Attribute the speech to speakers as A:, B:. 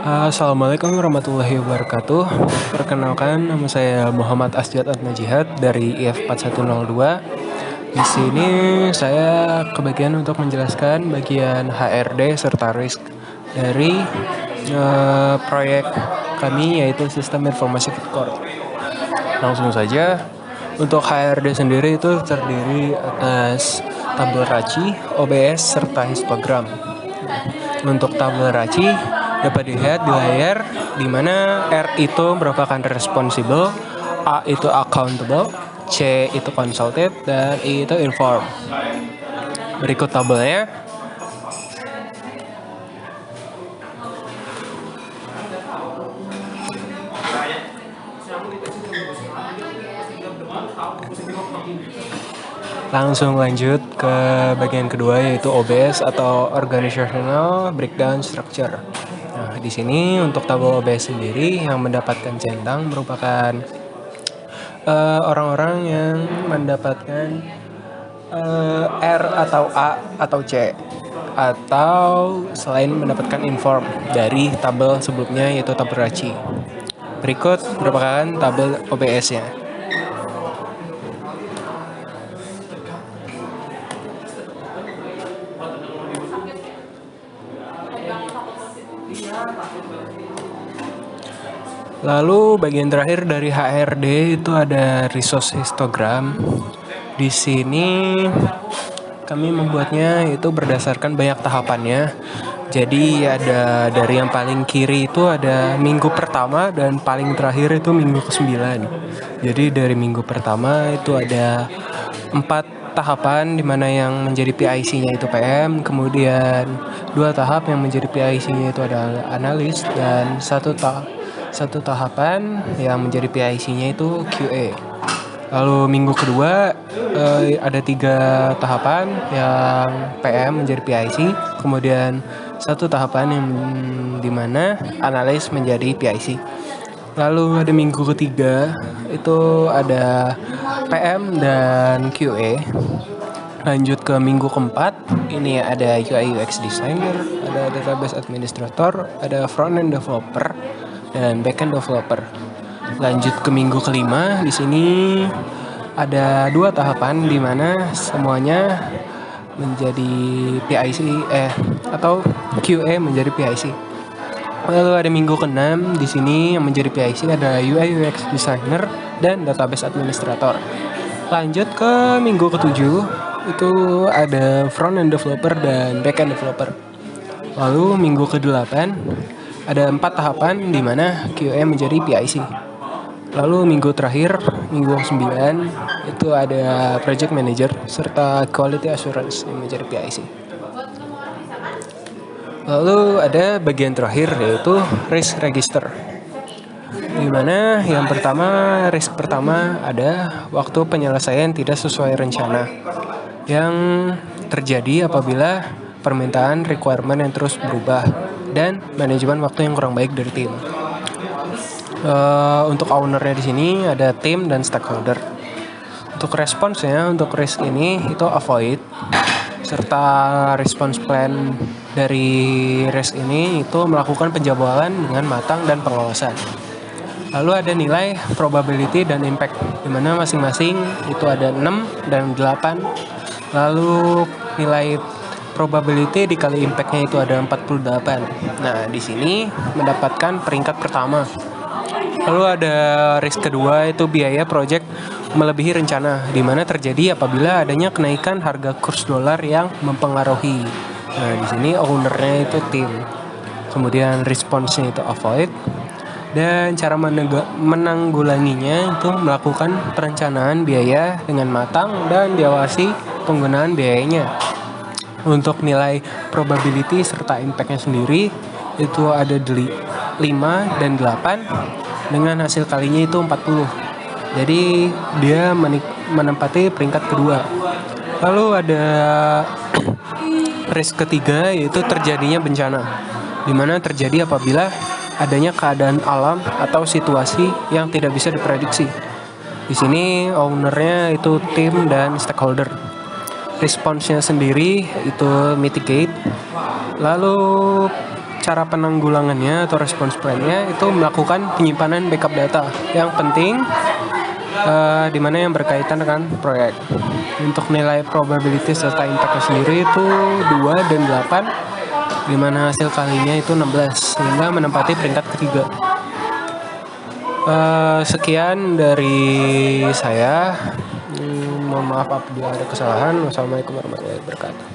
A: Assalamualaikum warahmatullahi wabarakatuh. Perkenalkan, nama saya Muhammad Asjad Atmajihad dari IF4102. Di sini saya kebagian untuk menjelaskan bagian HRD serta risk dari proyek kami, yaitu Sistem Informasi Food Court. Langsung saja, untuk HRD sendiri itu terdiri atas tabel raci, OBS, serta histogram. Untuk tabel raci dapat dilihat di layar, di mana R itu merupakan responsible, A itu accountable, C itu consulted, dan I itu inform. Berikut tabelnya. Langsung lanjut ke bagian kedua, yaitu OBS atau Organizational Breakdown Structure. Nah, di sini untuk tabel OBS sendiri yang mendapatkan centang merupakan orang-orang yang mendapatkan R atau A atau C, atau selain mendapatkan inform dari tabel sebelumnya, yaitu tabel raci. Berikut merupakan tabel OBS-nya. Lalu bagian terakhir dari HRD itu ada resource histogram. Di sini kami membuatnya itu berdasarkan banyak tahapannya. Jadi ada dari yang paling kiri itu ada minggu pertama, dan paling terakhir itu minggu ke-9. Jadi dari minggu pertama itu ada 4 tahapan, di mana yang menjadi PIC-nya itu PM, kemudian 2 tahap yang menjadi PIC-nya itu adalah analis, dan satu tahapan yang menjadi PIC-nya itu QA. Lalu minggu kedua ada 3 tahapan yang PM menjadi PIC, kemudian 1 tahapan yang dimana analis menjadi PIC. Lalu ada minggu ketiga itu ada PM dan QA. Lanjut ke minggu keempat, ini ada UI UX designer, ada database administrator, ada front end developer, dan backend developer. Lanjut ke minggu kelima, di sini ada 2 tahapan di mana semuanya menjadi PIC atau QA menjadi PIC. Lalu ada minggu ke-6, di sini yang menjadi PIC ada UI UX designer dan database administrator. Lanjut ke minggu ke-7, itu ada front end developer dan backend developer. Lalu minggu ke-8 ada 4 tahapan di mana QA menjadi PIC. Lalu minggu terakhir, minggu ke-9, itu ada project manager serta quality assurance yang menjadi PIC. Lalu ada bagian terakhir, yaitu risk register. Di mana yang pertama, risk pertama ada waktu penyelesaian tidak sesuai rencana, yang terjadi apabila permintaan requirement yang terus berubah dan manajemen waktu yang kurang baik dari tim. Untuk ownernya di sini ada tim dan stakeholder. Untuk responsnya, untuk risk ini itu avoid, serta response plan dari risk ini itu melakukan penjadwalan dengan matang dan pengawasan. Lalu ada nilai probability dan impact, di mana masing-masing itu ada 6 dan 8. Lalu nilai probability dikali impact-nya itu ada 48. Nah, di sini mendapatkan peringkat pertama. Lalu ada risk kedua, itu biaya project melebihi rencana, di mana terjadi apabila adanya kenaikan harga kurs dolar yang mempengaruhi. Nah, di sini ownernya itu tim. Kemudian response-nya itu avoid. Dan cara menanggulanginya itu melakukan perencanaan biaya dengan matang dan diawasi penggunaan biayanya. Untuk nilai probability serta impact-nya sendiri itu ada 5 dan 8, dengan hasil kalinya itu 40. Jadi dia menempati peringkat kedua. Lalu ada risk ketiga, yaitu terjadinya bencana, di mana terjadi apabila adanya keadaan alam atau situasi yang tidak bisa diprediksi. Di sini ownernya itu tim dan stakeholder. Responsnya sendiri itu mitigate. Lalu cara penanggulangannya atau response plan-nya itu melakukan penyimpanan backup data yang penting, di mana yang berkaitan dengan proyek. Untuk nilai probability serta impact-nya sendiri itu 2 dan 8, di mana hasil kalinya itu 16 sehingga menempati peringkat ketiga. Sekian dari saya. Mohon maaf apabila ada kesalahan. Wassalamualaikum warahmatullahi wabarakatuh.